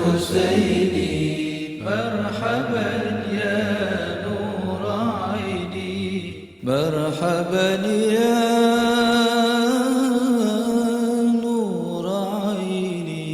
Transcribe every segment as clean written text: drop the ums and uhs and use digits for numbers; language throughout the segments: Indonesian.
الحسين مرحبا يا نور عيني مرحبا يا نور عيني.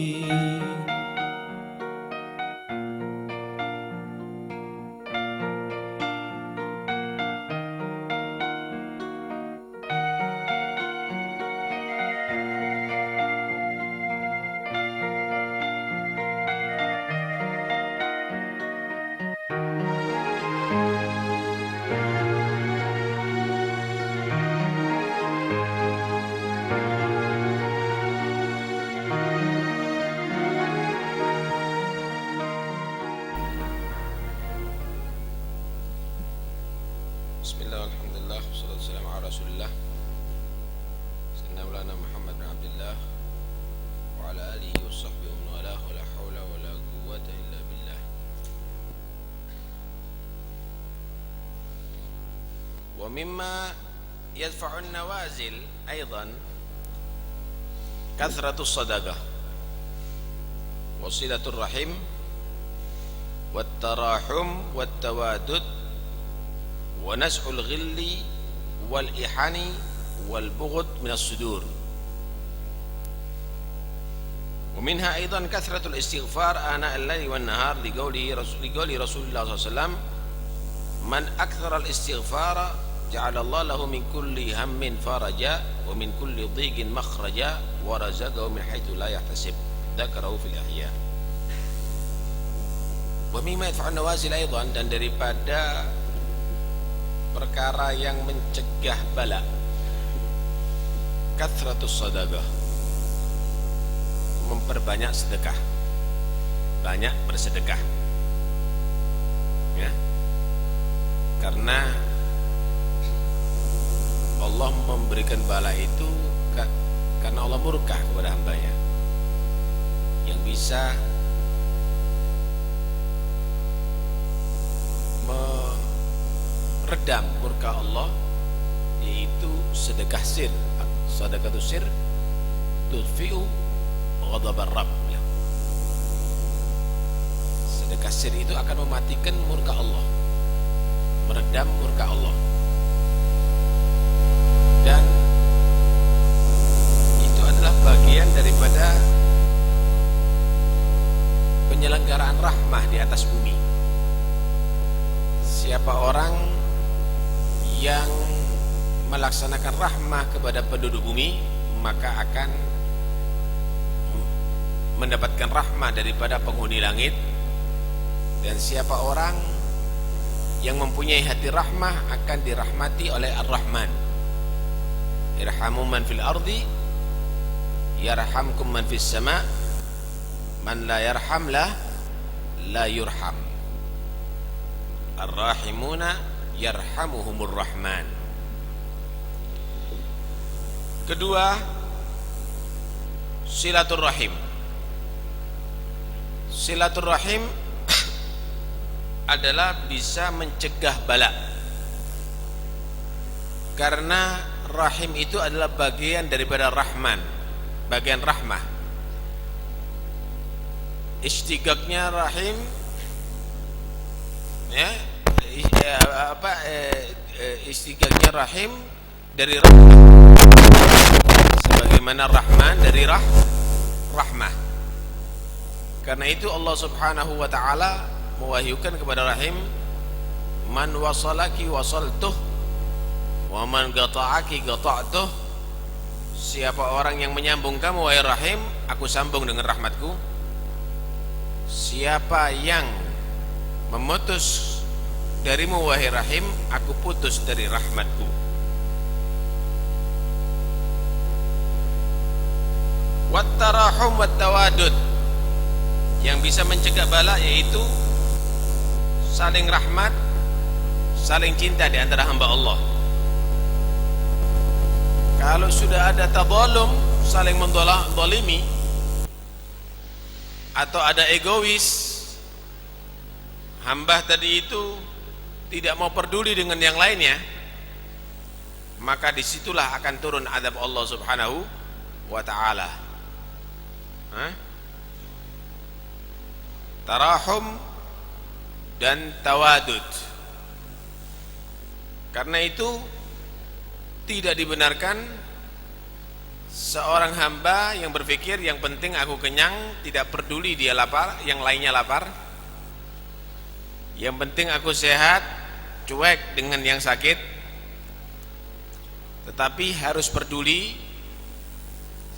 Bismillah, alhamdulillah, wassalatu wassalamu ala rasulillah Sayyidina Maulana Muhammad bin Abdullah wa ala alihi wa sahbihi wa man walah wa la hawla wa la quwwata illa billah. Wa mimma yadfa'u an-nawazil aidan kathratu sadaqah wa silatur rahim wat tarahum wat tawadud wa nas'ul ghilli wal ihani wal bughd min as-sudur. Wa minha aidan kathratul istighfar ana al-laili wan nahar liqawli Rasulullah sallallahu alaihi wasallam man akthara al-istighfara ja'ala Allah lahu min kulli hammin faraja wa min kulli dhiqin makhraja wa razaqahu min haitsu la yahtasib. Dzakarahu fil ihya. Wa mimma yadfa'u an-nawazil aidan, dan daripada perkara yang mencegah bala kathratus sadaqah, memperbanyak sedekah, banyak bersedekah ya, karena Allah memberikan bala itu karena Allah murka kepada hambanya yang bisa redam murka Allah, yaitu sedekah sir. Sedekatus sir tudfi'u ghadabar Rabb. Sedekah sir itu akan mematikan murka Allah, meredam murka Allah, dan itu adalah bagian daripada penyelenggaraan rahmah di atas bumi. Siapa orang yang melaksanakan rahmah kepada penduduk bumi, maka akan mendapatkan rahmah daripada penghuni langit. Dan siapa orang yang mempunyai hati rahmah akan dirahmati oleh Ar-Rahman. Irhamu man fil ardi yarhamkum man fis sama, man la yarham la yurham. Ar-Rahimuna yarhamuhumur rahman. Kedua, silaturrahim. Silaturrahim adalah bisa mencegah bala, karena rahim itu adalah bagian daripada rahman, bagian rahmah. Istiqaqnya rahim ya, istiqaqnya rahim dari rahmah, sebagaimana rahman dari rahmah. Karena itu Allah subhanahu wa ta'ala mewahyukan kepada rahim, man wasalaki wasaltuh wa man gata'aki gata'tuh. Siapa orang yang menyambung kamu wahai rahim, aku sambung dengan rahmatku. Siapa yang memutus darimu wahai rahim, aku putus dari rahmatku. Wattarahum wattawadud, yang bisa mencegah bala yaitu saling rahmat, saling cinta di antara hamba Allah. Kalau sudah ada tadzalum, saling mendolimi, atau ada egois, hamba tadi itu tidak mau peduli dengan yang lainnya, maka disitulah akan turun azab Allah subhanahu wa ta'ala. tarahum dan tawadud. Karena itu tidak dibenarkan seorang hamba yang berpikir yang penting aku kenyang, tidak peduli dia lapar, yang lainnya lapar. Yang penting aku sehat, cuek dengan yang sakit. Tetapi harus peduli,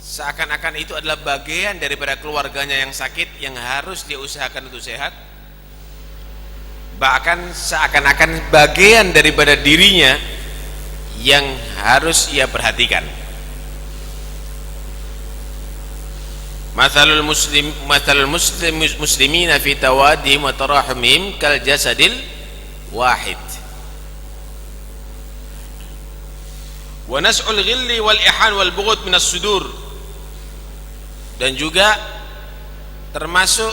seakan-akan itu adalah bagian daripada keluarganya yang sakit yang harus dia usahakan untuk sehat. Bahkan seakan-akan bagian daripada dirinya yang harus ia perhatikan. Mathalul muslimina fi tawadihim wa tarahumihim kal jasadil wahid. Wa nas'ul ghilli wal ihan wal bughd minas sudur. Dan juga termasuk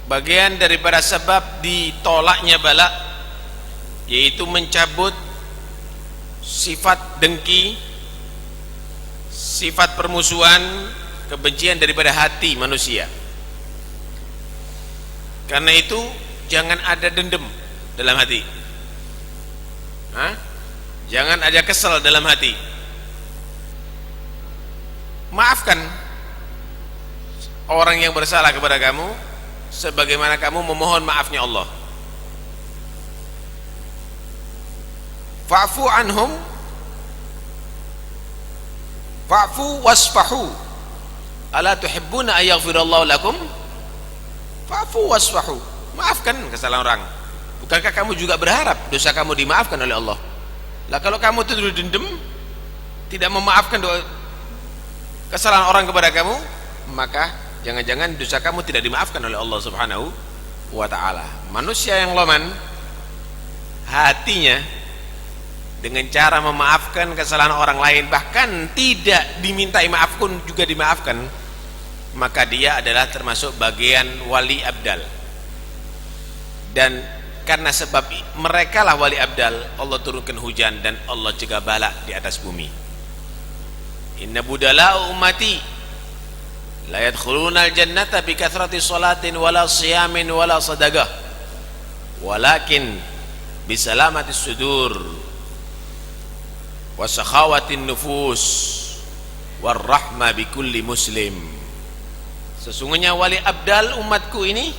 bagian daripada sebab ditolaknya bala, yaitu mencabut sifat dengki, sifat permusuhan, kebencian daripada hati manusia. Karena itu jangan ada dendam dalam hati. Jangan ada kesal dalam hati. Maafkan orang yang bersalah kepada kamu sebagaimana kamu memohon maafnya Allah. Fa'fu anhum, fa'fu wasfahu, ala tuhibbuna ayaghfirallahu lakum, fa'fu wasfahu. Maafkan kesalahan orang. Bukankah kamu juga berharap dosa kamu dimaafkan oleh Allah? Lah kalau kamu itu dulu dendam, tidak memaafkan kesalahan orang kepada kamu, maka jangan-jangan dosa kamu tidak dimaafkan oleh Allah Subhanahu wa ta'ala. Manusia yang loman hatinya dengan cara memaafkan kesalahan orang lain, bahkan tidak dimintai maaf pun juga dimaafkan, maka dia adalah termasuk bagian wali abdal. Dan karena sebab mereka lah wali abdal, Allah turunkan hujan dan Allah cegah bala di atas bumi. Inna budala ummati la yadkhuluna al-jannata bi kathrati salatin wala siyamin wala sadaqah walakin bi salamatis sudur wa sakhawatin nufus war rahmah bi kulli muslim. Sesungguhnya wali abdal umatku ini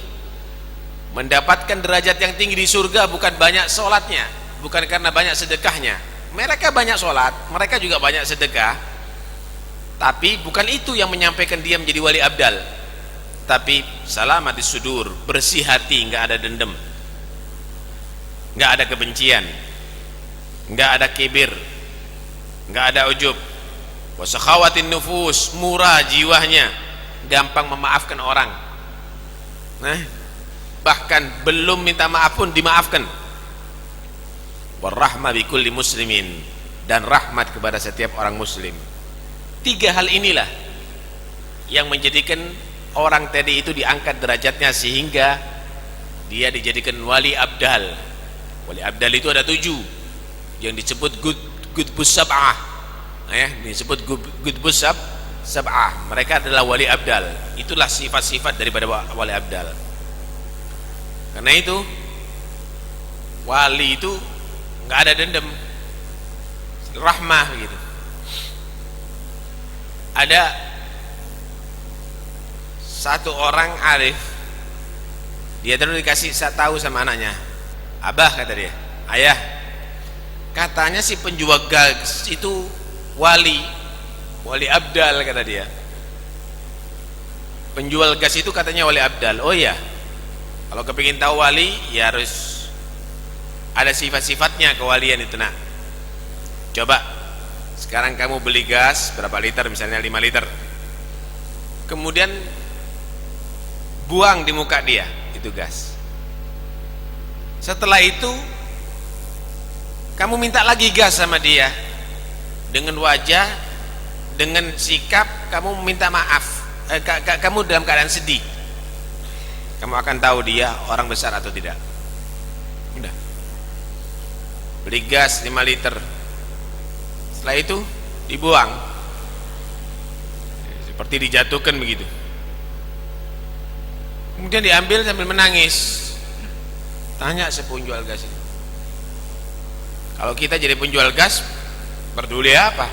mendapatkan derajat yang tinggi di surga bukan banyak sholatnya, bukan karena banyak sedekahnya. Mereka banyak sholat, mereka juga banyak sedekah, tapi bukan itu yang menyampaikan dia menjadi wali abdal. Tapi salamat di sudur, bersih hati, nggak ada dendam, nggak ada kebencian, nggak ada kibir, nggak ada ujub. Wasakhawatin nufus, murah jiwanya, gampang memaafkan orang. Bahkan belum minta maaf pun dimaafkan. Warahmah bi kulli muslimin, dan rahmat kepada setiap orang muslim. 3 hal inilah yang menjadikan orang tadi itu diangkat derajatnya sehingga dia dijadikan wali abdal. Wali abdal itu ada 7 yang disebut gudbus sab'ah, disebut gudbus sab'ah. Mereka adalah wali abdal. Itulah sifat-sifat daripada wali abdal. Karena itu wali itu nggak ada dendam, rahmah gitu. Ada satu orang arif, dia terus dikasih tahu sama anaknya, abah kata dia, ayah, katanya si penjual gas itu wali abdal kata dia. Penjual gas itu katanya wali abdal. Oh iya, kalau kepingin tahu wali ya harus ada sifat-sifatnya kewalian itu nak. Coba sekarang kamu beli gas berapa liter, misalnya 5 liter, kemudian buang di muka dia itu gas. Setelah itu kamu minta lagi gas sama dia, dengan wajah, dengan sikap kamu minta maaf, kamu dalam keadaan sedih, kamu akan tahu dia orang besar atau tidak. Udah, beli gas 5 liter, setelah itu dibuang seperti dijatuhkan begitu. Kemudian diambil sambil menangis. Tanya si penjual gas ini, kalau kita jadi penjual gas, peduli apa?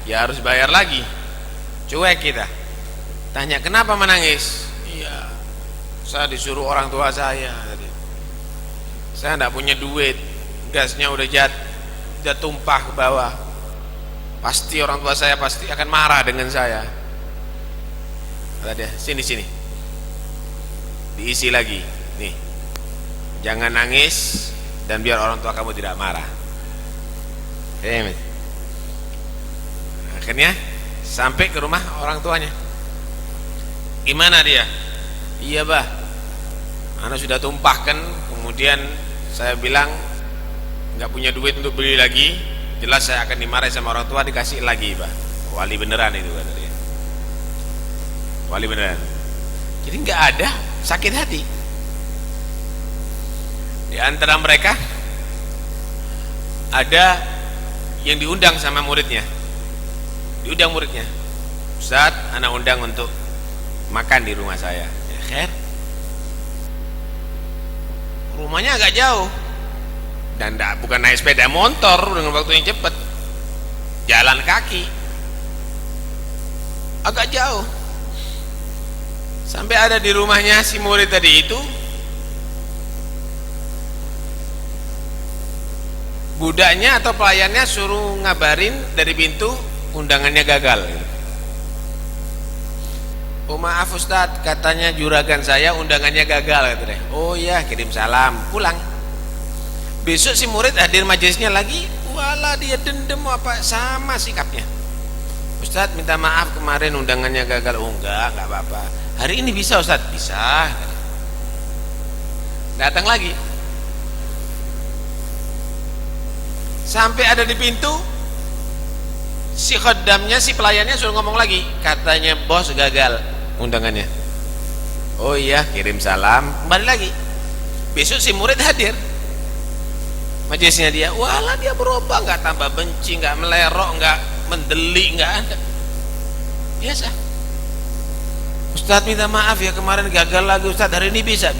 Ya harus bayar lagi. Cuek kita. Tanya, kenapa menangis? Iya, saya disuruh orang tua saya tadi. Saya tidak punya duit, gasnya udah tumpah ke bawah. Pasti orang tua saya pasti akan marah dengan saya. Kata dia, sini diisi lagi nih, jangan nangis dan biar orang tua kamu tidak marah. Akhirnya sampai ke rumah orang tuanya. Gimana dia? Iya bah, anak sudah tumpahkan. Kemudian saya bilang nggak punya duit untuk beli lagi, jelas saya akan dimarahi sama orang tua, dikasih lagi bah. Wali beneran itu kata dia. Wali beneran. Jadi nggak ada sakit hati. Di antara mereka ada yang diundang sama muridnya. Diundang muridnya, Ustaz, anak undang untuk makan di rumah saya. Ya khair. Rumahnya agak jauh dan bukan naik sepeda motor dengan waktu yang cepat, jalan kaki, agak jauh. Sampai ada di rumahnya si murid tadi itu, budaknya atau pelayannya suruh ngabarin dari pintu undangannya gagal. Oh maaf Ustadz, katanya juragan saya undangannya gagal. Oh iya, kirim salam, pulang. Besok si murid hadir majelisnya lagi, walah dia dendam apa, sama sikapnya. Ustadz minta maaf kemarin undangannya gagal. Oh enggak apa-apa, hari ini bisa Ustadz. Bisa. Datang lagi. Sampai ada di pintu, si khaddamnya, si pelayannya suruh ngomong lagi, katanya bos gagal undangannya. Oh iya, kirim salam, kembali lagi. Besok si murid hadir majelisnya dia, walah dia berubah, nggak tambah benci, nggak melerok, nggak mendelik, nggak ada, biasa. Ustadz minta maaf ya kemarin gagal lagi Ustadz, hari ini bisa.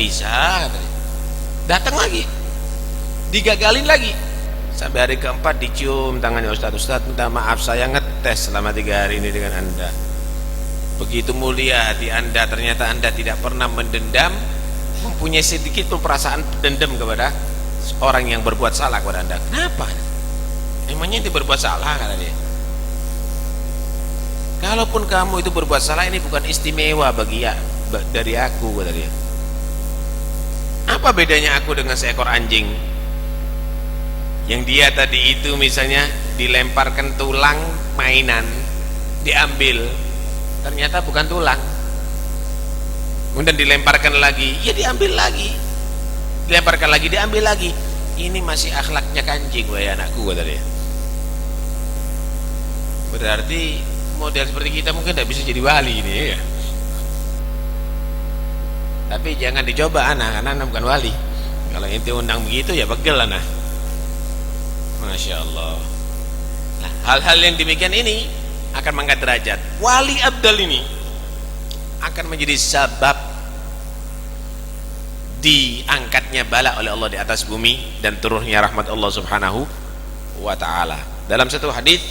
Datang lagi, digagalin lagi. Sampai hari keempat dicium tangannya Ustadz minta maaf saya ngetes selama 3 hari ini dengan anda, begitu mulia hati anda, ternyata anda tidak pernah mendendam, mempunyai sedikit pun perasaan dendam kepada orang yang berbuat salah kepada anda. Kenapa? Emangnya itu berbuat salah, kata dia. Kalaupun kamu itu berbuat salah, ini bukan istimewa dari aku, kata dia. Apa bedanya aku dengan seekor anjing yang dia tadi itu misalnya dilemparkan tulang mainan, diambil, ternyata bukan tulang, kemudian dilemparkan lagi, ya diambil lagi, dilemparkan lagi, diambil lagi. Ini masih akhlaknya kanjing, wahai anakku, kata dia. Berarti model seperti kita mungkin tidak bisa jadi wali ini ya. Tapi jangan dicoba anak, karena anak bukan wali. Kalau inti undang begitu ya begel anak. Masya Allah. Nah, hal-hal yang demikian ini akan mengangkat derajat. Wali abdal ini akan menjadi sebab diangkatnya bala oleh Allah di atas bumi dan turunnya rahmat Allah subhanahu wa ta'ala. Dalam satu hadis,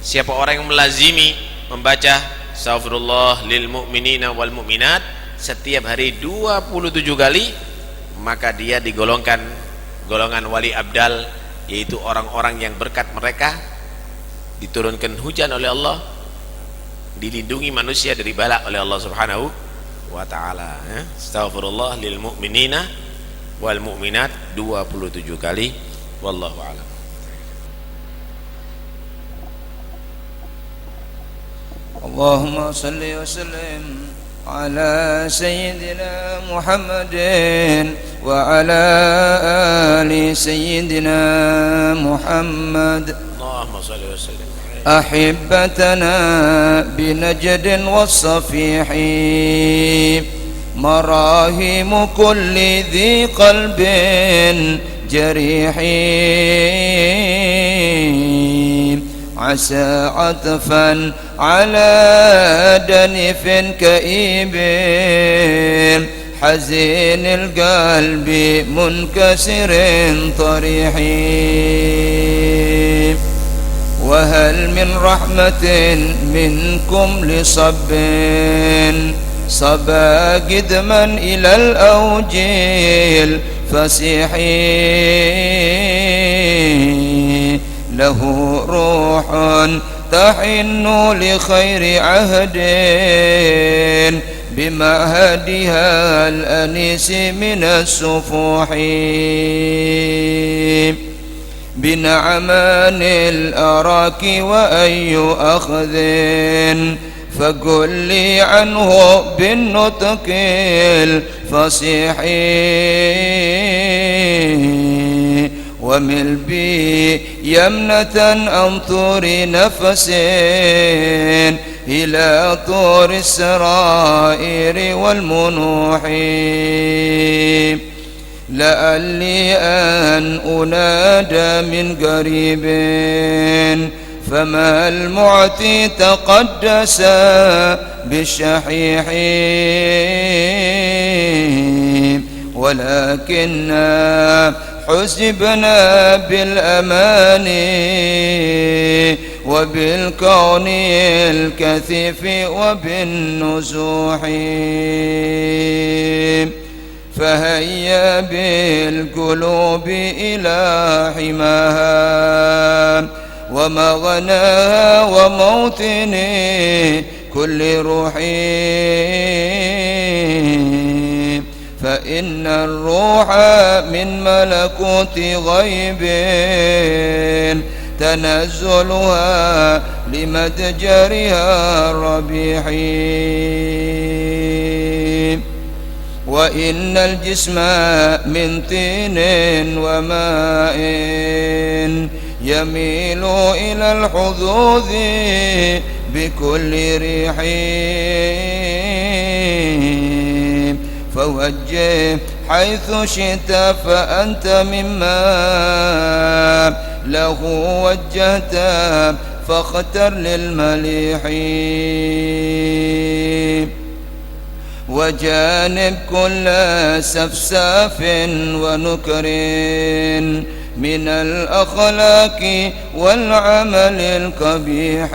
siapa orang yang melazimi membaca astaghfirullah lil mu'minina wal mu'minat setiap hari 27 kali, maka dia digolongkan golongan wali abdal, yaitu orang-orang yang berkat mereka diturunkan hujan oleh Allah, dilindungi manusia dari bala oleh Allah subhanahu wa ta'ala. Astaghfirullah lil mu'minina wal mu'minat 27 kali. Wallahu a'lam. Allahumma salli wa sallim ala sayyidina Muhammadin wa ala ali sayyidina Muhammad. Allahumma salli wa sallim أحبتنا بنجد والصفيح مراهم كل ذي قلب جريح عسى عطفا على دنف كئيب حزين القلب منكسر طريح. وهل من رحمة منكم لصب صبا قدما إلى الأوجيل فسيح. له روح تحن لخير عهد بمعهدها الأنيس من السفوح. بنعمان الأراك وأي أخذ فقل لي عنه بالنطق الفصيح. ومل بي يمنة عن طور نفس إلى طور السرائر والمنوح. لعلي أن أنادى من قريب فما المعطي تقدس بالشحيح. ولكننا حسبنا بالأمان وبالكون الكثيف وبالنزوح. فهيا بالقلوب إلى حماها ومغناها وموطن كل روح. فإن الروح من ملكوت غيب تنزلها لمتجرها الربيح. وإن الجسم من طين وماء يميل إلى الحظوظ بكل ريح. فوجه حيث شئت فأنت مما له وجهت فاختر للمليح. وجانب كل سفساف ونكر من الأخلاق والعمل القبيح.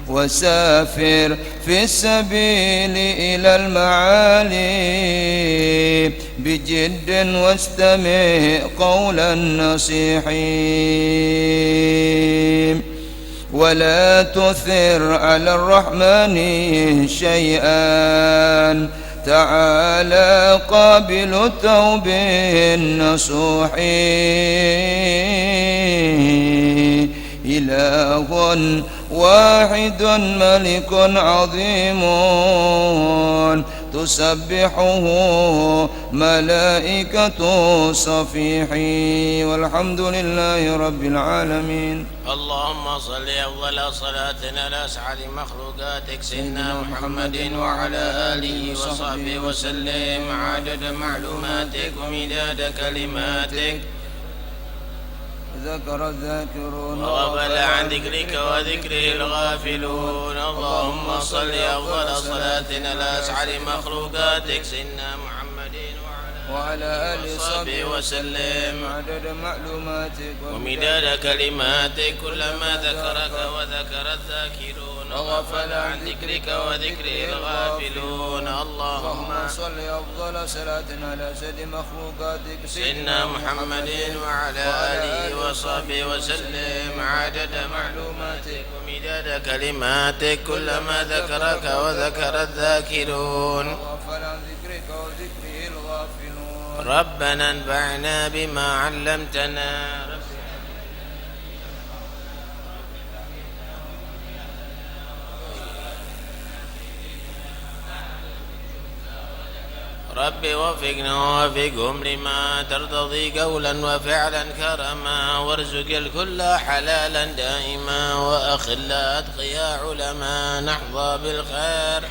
وسافر في السبيل إلى المعالي بجد واستمع قول النصيح. ولا تثر على الرحمن شيئا تعالى قابل التوب النصوح. إله واحد ملك عظيم تسبحه ملائكة صفيح. والحمد لله رب العالمين. اللهم صل أفضل صلاة على أسعد مخلوقاتك سيدنا محمد وعلى آله وصحبه وسلم عدد معلوماتك ومداد كلماتك. ذكر الذاكرون وغفل عن ذكرك وذكره الغافلون. اللهم صل أفضل صلاة على أسعد مخلوقاتك سيدنا محمد وعلى آله وصحبه وسلم عدد معلوماتك ومداد كلماتك. كلما ذكرك وذكر الذاكرون وغفل عن ذكرك وذكره الغافلون. اللهم صل أفضل صلاة على سيد مخلوقاتك سيدنا محمد وعلى آله وصحبه وسلم عدد معلوماتك ومداد كلماتك. كلما ذكرك وذكر الذاكرون وغفل عن ذكرك وذكره الغافلون. ربنا انفعنا بما علمتنا. رب وفقنا ووفقهم لما ترتضي قولا وفعلا كرما. وارزق الكل حلالا دائما وأخل أتقيا علما نحظى بالخير.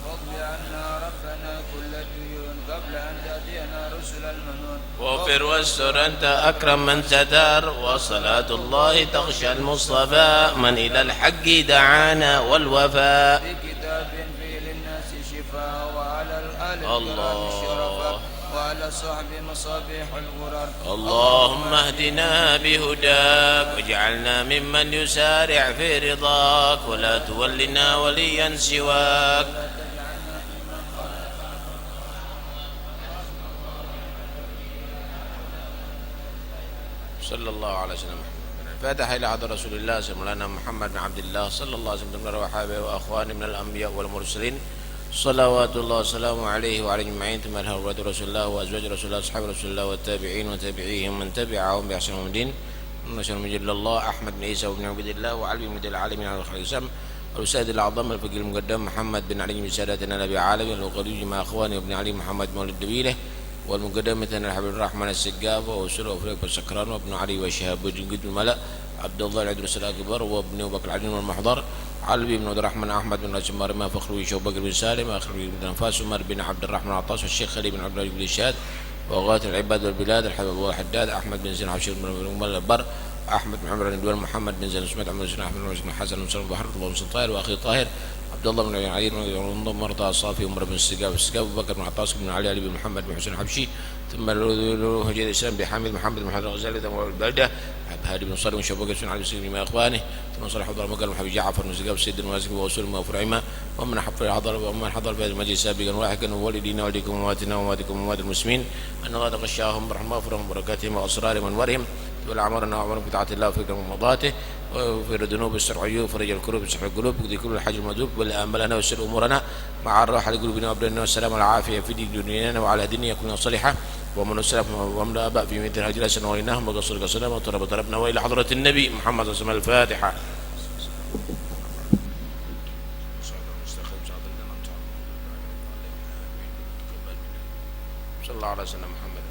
واقض عنا ربنا كل ديون قبل أن تأتينا رسل الرسل المنون واغفر واستر أنت أكرم من ستر، وصلاة الله تغشى المصطفى من إلى الحق دعانا والوفاء. بكتاب فيه للناس شفاء، وعلى الآل الله. الشرفاء، وعلى صحب مصابيح الغرر. اللهم اهدنا بهداك، واجعلنا ممن يسارع في رضاك، ولا تولنا وليا سواك. صلى الله على سيدنا محمد. الفاتحة إلى حضرة رسول الله سيدنا محمد بن عبد الله صلى الله عليه وسلم وحبيبه وأخوانه من الأنبياء والمرسلين صلوات الله وسلامه عليه وعلى أجمعين. ثم الهوى رسول الله وأزواج رسول الله وأصحاب رسول الله والتابعين وتابعيهم من تبعهم بإحسان يوم الدين. نشر مجل الله أحمد بن عيسى وابن عبد الله وعلي بن العالمين على الخلق السلام، والأستاذ الأعظم الفقيه المقدم محمد بن علي بن ساداتنا نبي عالم، والقليل مع أخواني وابن علي محمد مولد الدبيله، والمقدم مثلنا الحبيب الرحمن السقاف وأسره وفريق السكران وابن علي وشهاب وجنقد الملأ عبد الله العدرس الأكبر وابن بكر العجل والمحضر علوي بن عبد الرحمن أحمد بن راشد مرمى فخروي شوف بكر بن سالم آخر بن أنفاس عمر بن عبد الرحمن عطاس والشيخ خليل بن عبد الله بن الشاد وغاية العباد والبلاد الحبيب أبو الحداد أحمد بن زين عبشير بن البر أحمد بن عمر بن دوال محمد بن زين سميت عبد الحسين أحمد بن حسن بن سلم بحر الله بن طاهر وأخي طاهر عبد الله بن علي بن مرضى الصافي وعمر بن السقاف أبو بكر بن عطاس بن علي بن محمد بن حسين حبشي، ثم هجر الإسلام بحامد محمد بن حسن الغزالي ثم البلدة هادي بن صالح بن شبكة بن علي بن مع إخوانه، ثم صالح عبد الله حبيب جعفر بن السقاف سيد المواسم وأصول وفرعما، ومن حضر في هذا المجلس سابقا واحدا ووالدينا والديكم وأمواتنا وأمواتكم وأموات المسلمين أن الله تغشاهم برحمة وفرهم وبركاتهم وأسرارهم وأنوارهم، تولى أعمارنا وأعمارهم بطاعة الله وفي ومرضاته، وفي الذنوب والسر عيوب وفرج الكروب وسح القلوب وقضي كل الحاج المذوب والآملنا وسر أمورنا مع الراحة لقلوبنا وأبداننا والسلام والعافية في دنيانا وعلى دنيا كلنا صالحة، ومن السلف ومن أباء في مثل هذه الأسنة وليناهم وقصر قصرنا وطرب طربنا وإلى حضرة النبي محمد صلى الله عليه وسلم. الفاتحة. صلى الله على سيدنا محمد.